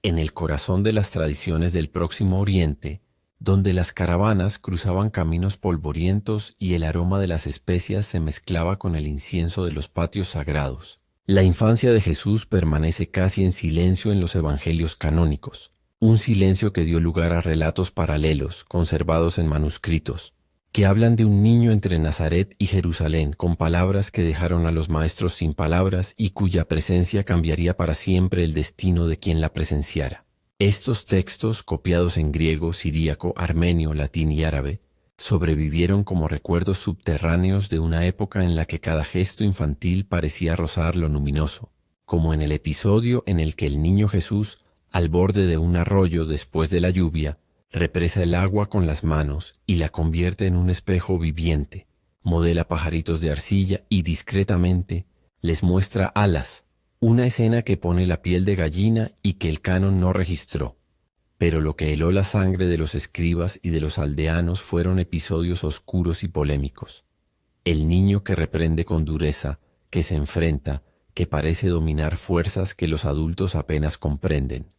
en el corazón de las tradiciones del Próximo Oriente, donde las caravanas cruzaban caminos polvorientos y el aroma de las especias se mezclaba con el incienso de los patios sagrados. La infancia de Jesús permanece casi en silencio en los evangelios canónicos, un silencio que dio lugar a relatos paralelos conservados en manuscritos, que hablan de un niño entre Nazaret y Jerusalén con palabras que dejaron a los maestros sin palabras y cuya presencia cambiaría para siempre el destino de quien la presenciara. Estos textos, copiados en griego, siríaco, armenio, latín y árabe, sobrevivieron como recuerdos subterráneos de una época en la que cada gesto infantil parecía rozar lo luminoso, como en el episodio en el que el niño Jesús, al borde de un arroyo después de la lluvia, represa el agua con las manos y la convierte en un espejo viviente, modela pajaritos de arcilla y discretamente les muestra alas, una escena que pone la piel de gallina y que el canon no registró. Pero lo que heló la sangre de los escribas y de los aldeanos fueron episodios oscuros y polémicos. El niño que reprende con dureza, que se enfrenta, que parece dominar fuerzas que los adultos apenas comprenden.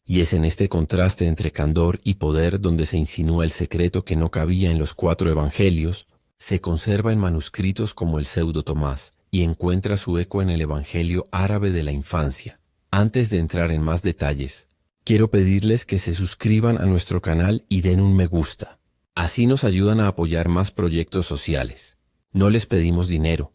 Y es en este contraste entre candor y poder donde se insinúa el secreto que no cabía en los 4 evangelios, se conserva en manuscritos como el Pseudo Tomás y encuentra su eco en el evangelio árabe de la infancia. Antes de entrar en más detalles, quiero pedirles que se suscriban a nuestro canal y den un me gusta. Así nos ayudan a apoyar más proyectos sociales. No les pedimos dinero,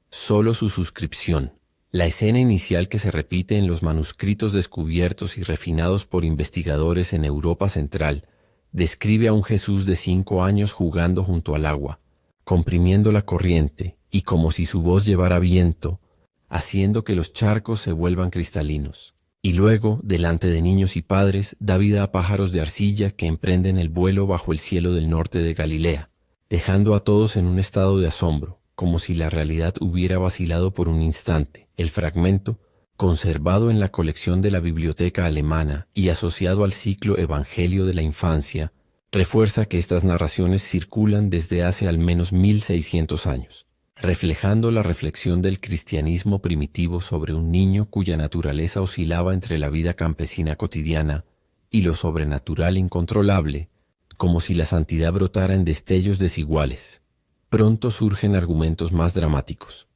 solo su suscripción. La escena inicial que se repite en los manuscritos descubiertos y refinados por investigadores en Europa Central describe a un Jesús de 5 años jugando junto al agua, comprimiendo la corriente y como si su voz llevara viento, haciendo que los charcos se vuelvan cristalinos. Y luego, delante de niños y padres, da vida a pájaros de arcilla que emprenden el vuelo bajo el cielo del norte de Galilea, dejando a todos en un estado de asombro, como si la realidad hubiera vacilado por un instante. El fragmento, conservado en la colección de la Biblioteca Alemana y asociado al ciclo Evangelio de la Infancia, refuerza que estas narraciones circulan desde hace al menos 1600 años, reflejando la reflexión del cristianismo primitivo sobre un niño cuya naturaleza oscilaba entre la vida campesina cotidiana y lo sobrenatural incontrolable, como si la santidad brotara en destellos desiguales. Pronto surgen argumentos más dramáticos,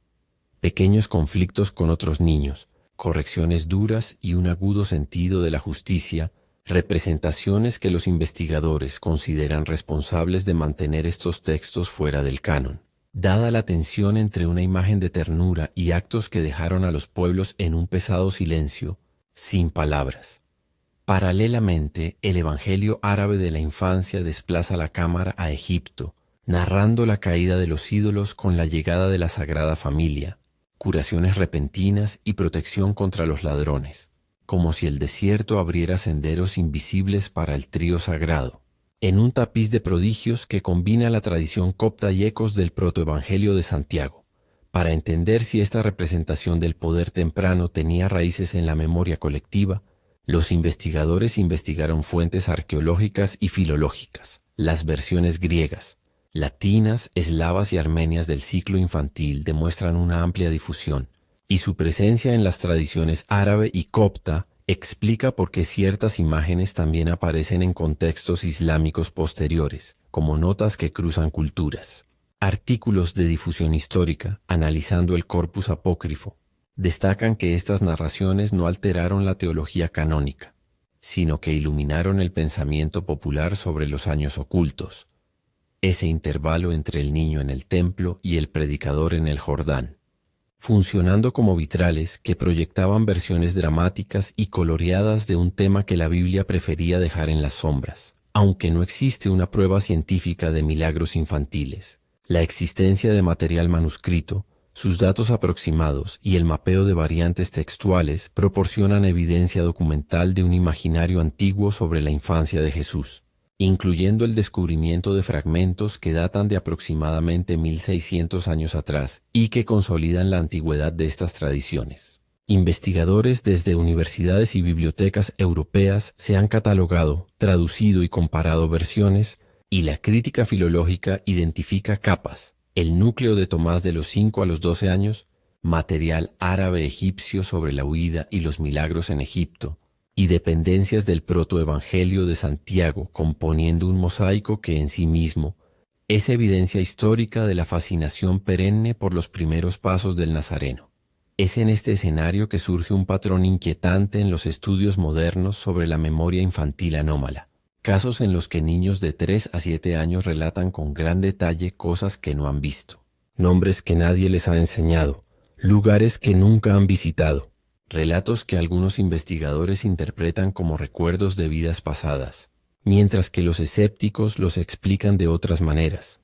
pequeños conflictos con otros niños, correcciones duras y un agudo sentido de la justicia, representaciones que los investigadores consideran responsables de mantener estos textos fuera del canon. Dada la tensión entre una imagen de ternura y actos que dejaron a los pueblos en un pesado silencio, sin palabras. Paralelamente, el Evangelio árabe de la infancia desplaza la cámara a Egipto, narrando la caída de los ídolos con la llegada de la Sagrada Familia, curaciones repentinas y protección contra los ladrones, como si el desierto abriera senderos invisibles para el trío sagrado, en un tapiz de prodigios que combina la tradición copta y ecos del protoevangelio de Santiago, para entender si esta representación del poder temprano tenía raíces en la memoria colectiva. Los investigadores investigaron fuentes arqueológicas y filológicas, las versiones griegas, latinas, eslavas y armenias del ciclo infantil demuestran una amplia difusión, y su presencia en las tradiciones árabe y copta explica por qué ciertas imágenes también aparecen en contextos islámicos posteriores, como notas que cruzan culturas. Artículos de difusión histórica, analizando el corpus apócrifo, destacan que estas narraciones no alteraron la teología canónica, sino que iluminaron el pensamiento popular sobre los años ocultos, ese intervalo entre el niño en el templo y el predicador en el Jordán, funcionando como vitrales que proyectaban versiones dramáticas y coloreadas de un tema que la Biblia prefería dejar en las sombras. Aunque no existe una prueba científica de milagros infantiles, la existencia de material manuscrito, sus datos aproximados y el mapeo de variantes textuales proporcionan evidencia documental de un imaginario antiguo sobre la infancia de Jesús, incluyendo el descubrimiento de fragmentos que datan de aproximadamente 1600 años atrás y que consolidan la antigüedad de estas tradiciones. Investigadores desde universidades y bibliotecas europeas se han catalogado, traducido y comparado versiones, y la crítica filológica identifica capas: el núcleo de Tomás de los 5 a los 12 años, material árabe egipcio sobre la huida y los milagros en Egipto, y dependencias del protoevangelio de Santiago, componiendo un mosaico que en sí mismo es evidencia histórica de la fascinación perenne por los primeros pasos del Nazareno. Es en este escenario que surge un patrón inquietante en los estudios modernos sobre la memoria infantil anómala, casos en los que niños de 3 a 7 años relatan con gran detalle cosas que no han visto, nombres que nadie les ha enseñado, lugares que nunca han visitado, relatos que algunos investigadores interpretan como recuerdos de vidas pasadas, mientras que los escépticos los explican de otras maneras.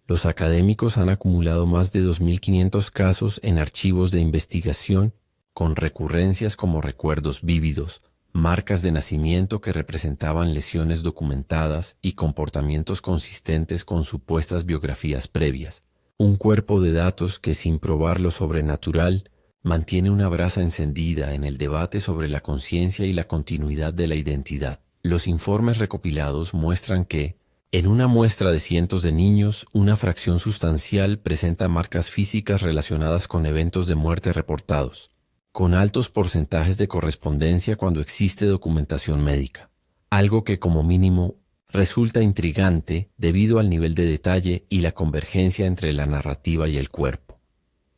Los académicos han acumulado más de 2.500 casos en archivos de investigación con recurrencias como recuerdos vívidos, marcas de nacimiento que representaban lesiones documentadas y comportamientos consistentes con supuestas biografías previas. Un cuerpo de datos que, sin probar lo sobrenatural, mantiene una brasa encendida en el debate sobre la conciencia y la continuidad de la identidad. Los informes recopilados muestran que, en una muestra de cientos de niños, una fracción sustancial presenta marcas físicas relacionadas con eventos de muerte reportados, con altos porcentajes de correspondencia cuando existe documentación médica, algo que como mínimo resulta intrigante debido al nivel de detalle y la convergencia entre la narrativa y el cuerpo.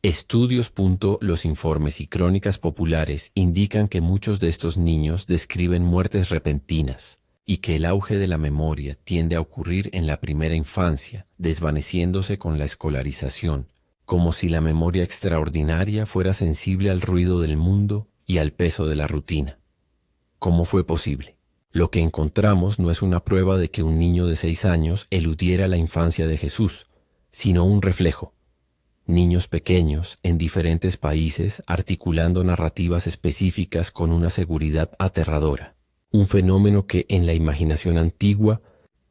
Estudios. Los informes y crónicas populares indican que muchos de estos niños describen muertes repentinas y que el auge de la memoria tiende a ocurrir en la primera infancia, desvaneciéndose con la escolarización, como si la memoria extraordinaria fuera sensible al ruido del mundo y al peso de la rutina. ¿Cómo fue posible? Lo que encontramos no es una prueba de que un niño de 6 años eludiera la infancia de Jesús, sino un reflejo. Niños pequeños en diferentes países articulando narrativas específicas con una seguridad aterradora. Un fenómeno que en la imaginación antigua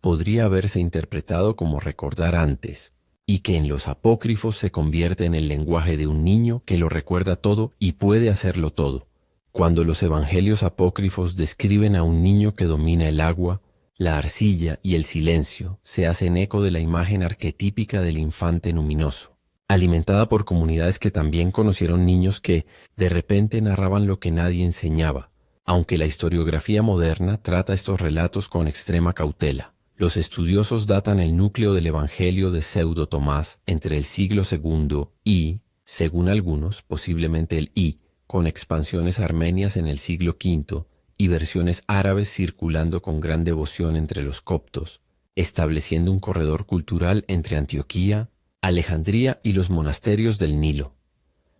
podría haberse interpretado como recordar antes, y que en los apócrifos se convierte en el lenguaje de un niño que lo recuerda todo y puede hacerlo todo. Cuando los evangelios apócrifos describen a un niño que domina el agua, la arcilla y el silencio, se hacen eco de la imagen arquetípica del infante luminoso, alimentada por comunidades que también conocieron niños que de repente narraban lo que nadie enseñaba. Aunque la historiografía moderna trata estos relatos con extrema cautela, los estudiosos datan el núcleo del Evangelio de Pseudo Tomás entre el siglo II y, según algunos, posiblemente el I, con expansiones armenias en el siglo V y versiones árabes circulando con gran devoción entre los coptos, estableciendo un corredor cultural entre Antioquía, Alejandría y los monasterios del Nilo.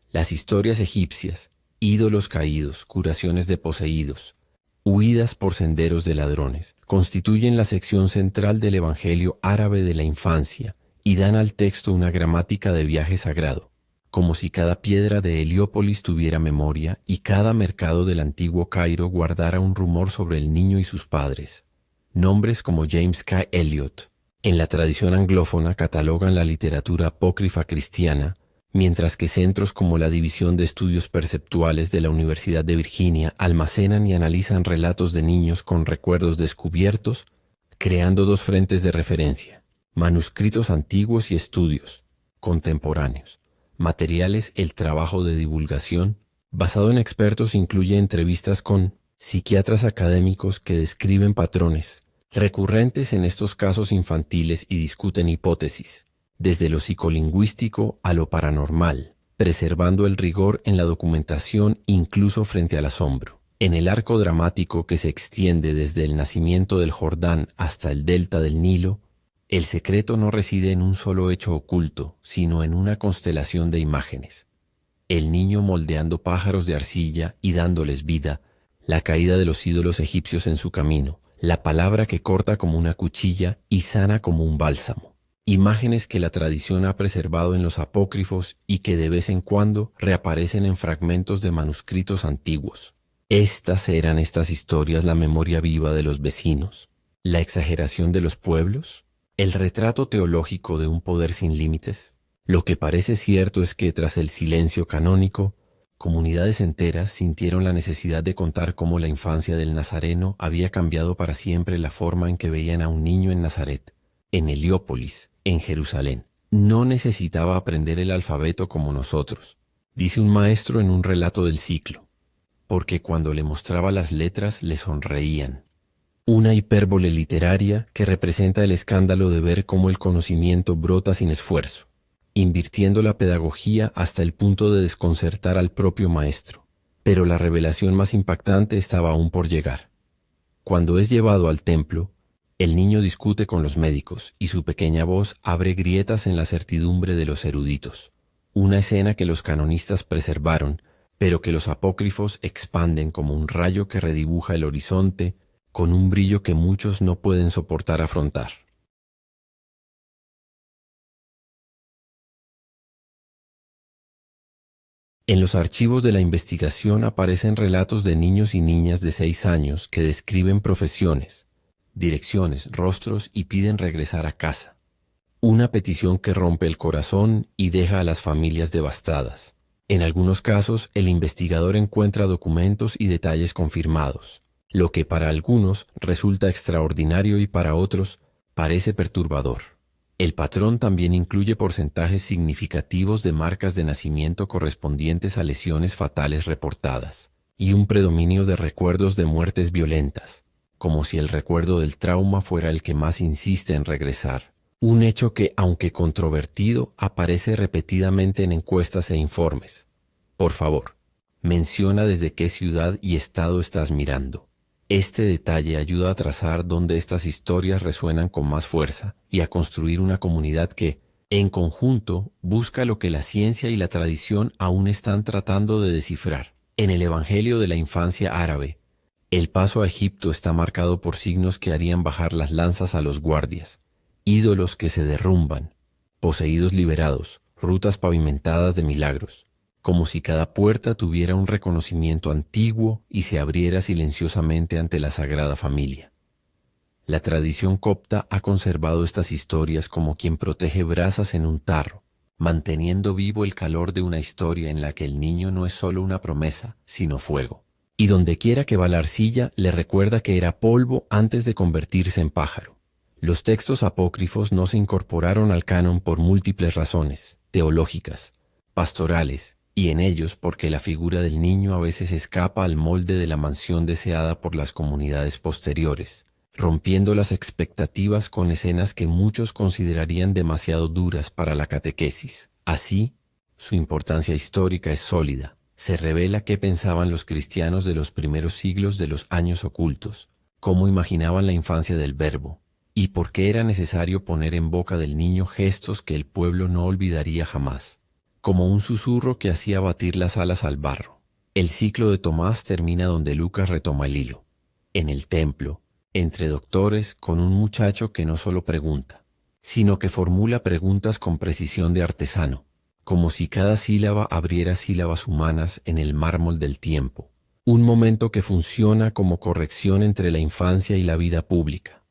Las historias egipcias, ídolos caídos, curaciones de poseídos, huidas por senderos de ladrones, constituyen la sección central del Evangelio árabe de la infancia y dan al texto una gramática de viaje sagrado, como si cada piedra de Heliópolis tuviera memoria y cada mercado del antiguo Cairo guardara un rumor sobre el niño y sus padres. Nombres como James K. Eliot, en la tradición anglófona, catalogan la literatura apócrifa cristiana, mientras que centros como la División de Estudios Perceptuales de la Universidad de Virginia almacenan y analizan relatos de niños con recuerdos descubiertos, creando dos frentes de referencia: manuscritos antiguos y estudios contemporáneos. Materiales. El trabajo de divulgación, basado en expertos, incluye entrevistas con psiquiatras académicos que describen patrones recurrentes en estos casos infantiles y discuten hipótesis, desde lo psicolingüístico a lo paranormal, preservando el rigor en la documentación incluso frente al asombro. En el arco dramático que se extiende desde el nacimiento del Jordán hasta el delta del Nilo, el secreto no reside en un solo hecho oculto, sino en una constelación de imágenes. El niño moldeando pájaros de arcilla y dándoles vida, la caída de los ídolos egipcios en su camino, la palabra que corta como una cuchilla y sana como un bálsamo. Imágenes que la tradición ha preservado en los apócrifos y que de vez en cuando reaparecen en fragmentos de manuscritos antiguos. Estas historias la memoria viva de los vecinos, la exageración de los pueblos, el retrato teológico de un poder sin límites. Lo que parece cierto es que tras el silencio canónico, comunidades enteras sintieron la necesidad de contar cómo la infancia del Nazareno había cambiado para siempre la forma en que veían a un niño en Nazaret, en Heliópolis, en Jerusalén. No necesitaba aprender el alfabeto como nosotros, dice un maestro en un relato del ciclo. porque cuando le mostraba las letras le sonreían. Una hipérbole literaria que representa el escándalo de ver cómo el conocimiento brota sin esfuerzo, invirtiendo la pedagogía hasta el punto de desconcertar al propio maestro. Pero la revelación más impactante estaba aún por llegar. Cuando es llevado al templo, el niño discute con los médicos y su pequeña voz abre grietas en la certidumbre de los eruditos. Una escena que los canonistas preservaron, pero que los apócrifos expanden como un rayo que redibuja el horizonte con un brillo que muchos no pueden soportar afrontar. En los archivos de la investigación aparecen relatos de niños y niñas de 6 años que describen profesiones, direcciones, rostros y piden regresar a casa. Una petición que rompe el corazón y deja a las familias devastadas. En algunos casos, el investigador encuentra documentos y detalles confirmados, lo que para algunos resulta extraordinario y para otros parece perturbador. El patrón también incluye porcentajes significativos de marcas de nacimiento correspondientes a lesiones fatales reportadas, y un predominio de recuerdos de muertes violentas, como si el recuerdo del trauma fuera el que más insiste en regresar. Un hecho que, aunque controvertido, aparece repetidamente en encuestas e informes. Por favor, menciona desde qué ciudad y estado estás mirando. Este detalle ayuda a trazar dónde estas historias resuenan con más fuerza y a construir una comunidad que, en conjunto, busca lo que la ciencia y la tradición aún están tratando de descifrar. En el Evangelio de la infancia árabe, el paso a Egipto está marcado por signos que harían bajar las lanzas a los guardias, ídolos que se derrumban, poseídos liberados, rutas pavimentadas de milagros, como si cada puerta tuviera un reconocimiento antiguo y se abriera silenciosamente ante la Sagrada Familia. La tradición copta ha conservado estas historias como quien protege brasas en un tarro, manteniendo vivo el calor de una historia en la que el niño no es solo una promesa, sino fuego. Y donde quiera que va la arcilla, le recuerda que era polvo antes de convertirse en pájaro. Los textos apócrifos no se incorporaron al canon por múltiples razones, teológicas, pastorales, y en ellos porque la figura del niño a veces escapa al molde de la mansión deseada por las comunidades posteriores, rompiendo las expectativas con escenas que muchos considerarían demasiado duras para la catequesis. Así, su importancia histórica es sólida. Se revela qué pensaban los cristianos de los primeros siglos de los años ocultos, cómo imaginaban la infancia del Verbo, y por qué era necesario poner en boca del niño gestos que el pueblo no olvidaría jamás, como un susurro que hacía batir las alas al barro. El ciclo de Tomás termina donde Lucas retoma el hilo, en el templo, entre doctores, con un muchacho que no solo pregunta, sino que formula preguntas con precisión de artesano, como si cada sílaba abriera sílabas humanas en el mármol del tiempo, un momento que funciona como corrección entre la infancia y la vida pública.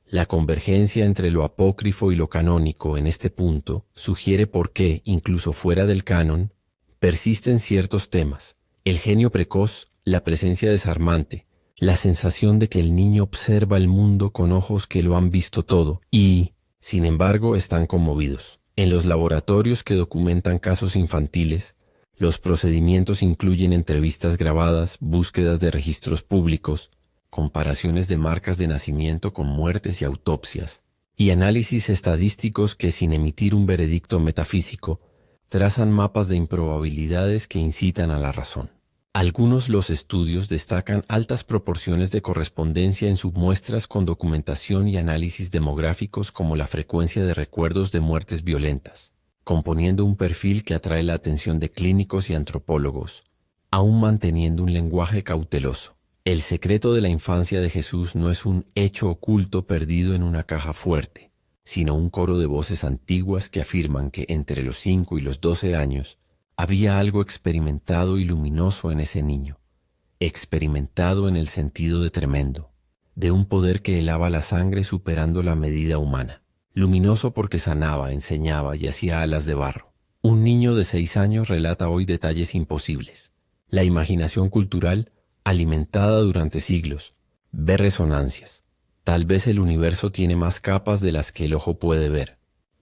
La convergencia entre lo apócrifo y lo canónico en este punto sugiere por qué, incluso fuera del canon, persisten ciertos temas: el genio precoz, la presencia desarmante, la sensación de que el niño observa el mundo con ojos que lo han visto todo y, sin embargo, están conmovidos. En los laboratorios que documentan casos infantiles, los procedimientos incluyen entrevistas grabadas, búsquedas de registros públicos, comparaciones de marcas de nacimiento con muertes y autopsias, y análisis estadísticos que, sin emitir un veredicto metafísico, trazan mapas de improbabilidades que incitan a la razón. Algunos los estudios destacan altas proporciones de correspondencia en submuestras con documentación y análisis demográficos como la frecuencia de recuerdos de muertes violentas, componiendo un perfil que atrae la atención de clínicos y antropólogos, aún manteniendo un lenguaje cauteloso. El secreto de la infancia de Jesús no es un hecho oculto perdido en una caja fuerte, sino un coro de voces antiguas que afirman que entre los 5 y los 12 años había algo experimentado y luminoso en ese niño, experimentado en el sentido de tremendo, de un poder que helaba la sangre superando la medida humana, luminoso porque sanaba, enseñaba y hacía alas de barro. Un niño de 6 años relata hoy detalles imposibles. La imaginación cultural, alimentada durante siglos, ve resonancias. Tal vez el universo tiene más capas de las que el ojo puede ver.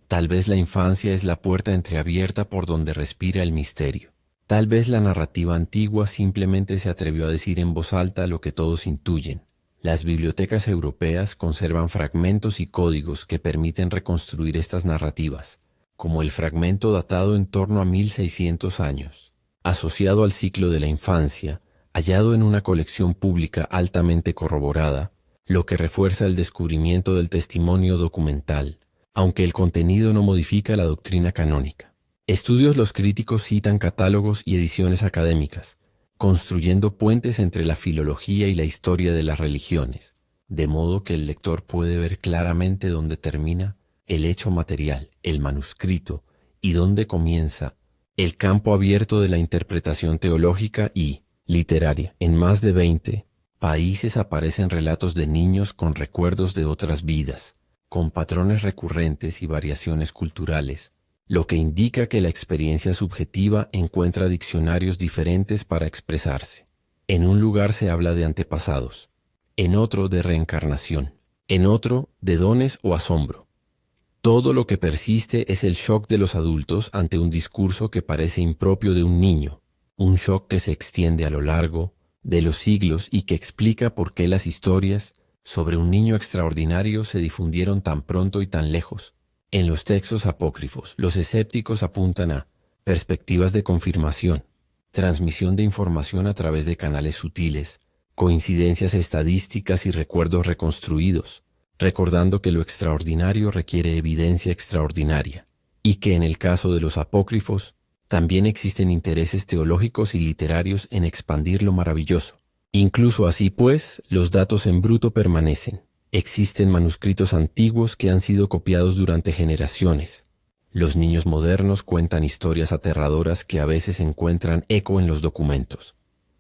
Tal vez la infancia es la puerta entreabierta por donde respira el misterio. Tal vez la narrativa antigua simplemente se atrevió a decir en voz alta lo que todos intuyen. Las bibliotecas europeas conservan fragmentos y códigos que permiten reconstruir estas narrativas, como el fragmento datado en torno a 1600 años, asociado al ciclo de la infancia, hallado en una colección pública altamente corroborada, lo que refuerza el descubrimiento del testimonio documental, aunque el contenido no modifica la doctrina canónica. Estudios los críticos citan catálogos y ediciones académicas, construyendo puentes entre la filología y la historia de las religiones, de modo que el lector puede ver claramente dónde termina el hecho material, el manuscrito, y dónde comienza el campo abierto de la interpretación teológica y literaria. En más de 20 países aparecen relatos de niños con recuerdos de otras vidas, con patrones recurrentes y variaciones culturales, lo que indica que la experiencia subjetiva encuentra diccionarios diferentes para expresarse. En un lugar se habla de antepasados, en otro de reencarnación, en otro de dones o asombro. Todo lo que persiste es el shock de los adultos ante un discurso que parece impropio de un niño, un shock que se extiende a lo largo de los siglos y que explica por qué las historias sobre un niño extraordinario se difundieron tan pronto y tan lejos. En los textos apócrifos, los escépticos apuntan a perspectivas de confirmación, transmisión de información a través de canales sutiles, coincidencias estadísticas y recuerdos reconstruidos, recordando que lo extraordinario requiere evidencia extraordinaria, y que en el caso de los apócrifos también existen intereses teológicos y literarios en expandir lo maravilloso. Incluso así pues, los datos en bruto permanecen. Existen manuscritos antiguos que han sido copiados durante generaciones. Los niños modernos cuentan historias aterradoras que a veces encuentran eco en los documentos.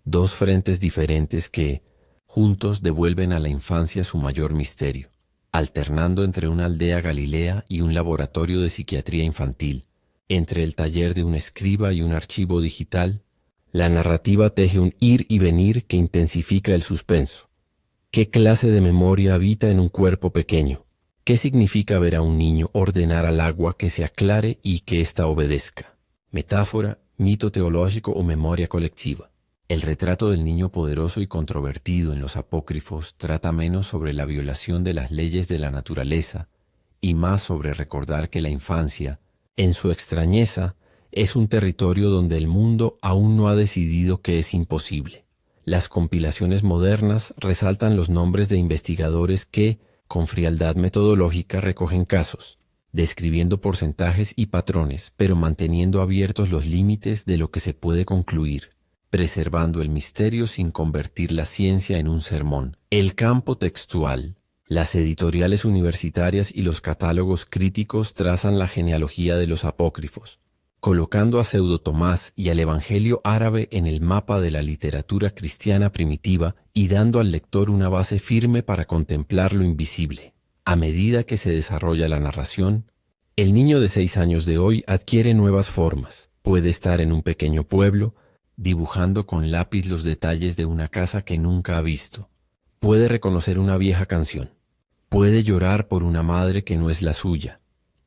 Dos frentes diferentes que, juntos, devuelven a la infancia su mayor misterio, alternando entre una aldea galilea y un laboratorio de psiquiatría infantil, entre el taller de un escriba y un archivo digital. La narrativa teje un ir y venir que intensifica el suspenso. ¿Qué clase de memoria habita en un cuerpo pequeño? ¿Qué significa ver a un niño ordenar al agua que se aclare y que ésta obedezca? ¿Metáfora, mito teológico o memoria colectiva? El retrato del niño poderoso y controvertido en los apócrifos trata menos sobre la violación de las leyes de la naturaleza y más sobre recordar que la infancia, en su extrañeza, es un territorio donde el mundo aún no ha decidido que es imposible. Las compilaciones modernas resaltan los nombres de investigadores que, con frialdad metodológica, recogen casos, describiendo porcentajes y patrones, pero manteniendo abiertos los límites de lo que se puede concluir, preservando el misterio sin convertir la ciencia en un sermón. El campo textual, las editoriales universitarias y los catálogos críticos trazan la genealogía de los apócrifos, colocando a Pseudo Tomás y al Evangelio árabe en el mapa de la literatura cristiana primitiva y dando al lector una base firme para contemplar lo invisible. A medida que se desarrolla la narración, el niño de 6 años de hoy adquiere nuevas formas. Puede estar en un pequeño pueblo, dibujando con lápiz los detalles de una casa que nunca ha visto. Puede reconocer una vieja canción. Puede llorar por una madre que no es la suya.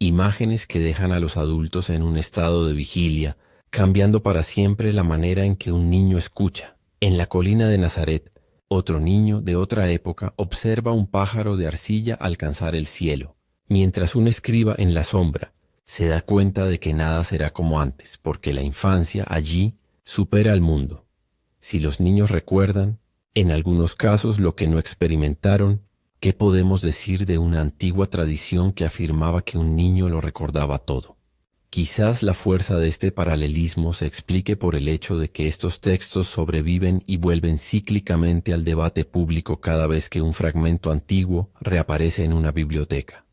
Imágenes que dejan a los adultos en un estado de vigilia, cambiando para siempre la manera en que un niño escucha. En la colina de Nazaret, otro niño de otra época observa un pájaro de arcilla alcanzar el cielo, mientras un escriba en la sombra se da cuenta de que nada será como antes, porque la infancia allí supera al mundo. Si los niños recuerdan, en algunos casos, lo que no experimentaron, ¿qué podemos decir de una antigua tradición que afirmaba que un niño lo recordaba todo? Quizás la fuerza de este paralelismo se explique por el hecho de que estos textos sobreviven y vuelven cíclicamente al debate público cada vez que un fragmento antiguo reaparece en una biblioteca.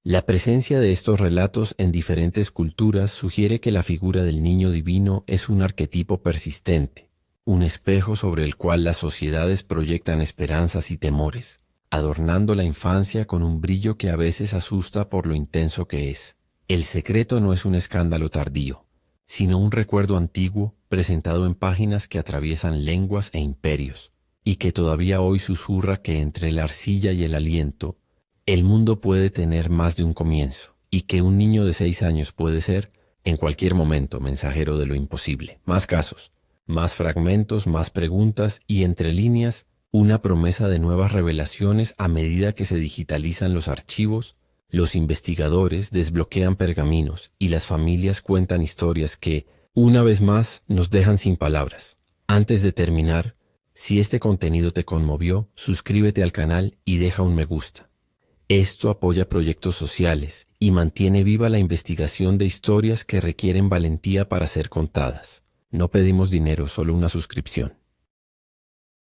La presencia de estos relatos en diferentes culturas sugiere que la figura del niño divino es un arquetipo persistente, un espejo sobre el cual las sociedades proyectan esperanzas y temores, adornando la infancia con un brillo que a veces asusta por lo intenso que es. El secreto no es un escándalo tardío, sino un recuerdo antiguo presentado en páginas que atraviesan lenguas e imperios, y que todavía hoy susurra que entre la arcilla y el aliento, el mundo puede tener más de un comienzo, y que un niño de 6 años puede ser En cualquier momento, mensajero de lo imposible. Más casos, más fragmentos, más preguntas y entre líneas, una promesa de nuevas revelaciones a medida que se digitalizan los archivos, los investigadores desbloquean pergaminos y las familias cuentan historias que, una vez más, nos dejan sin palabras. Antes de terminar, si este contenido te conmovió, suscríbete al canal y deja un me gusta. Esto apoya proyectos sociales y mantiene viva la investigación de historias que requieren valentía para ser contadas. No pedimos dinero, solo una suscripción.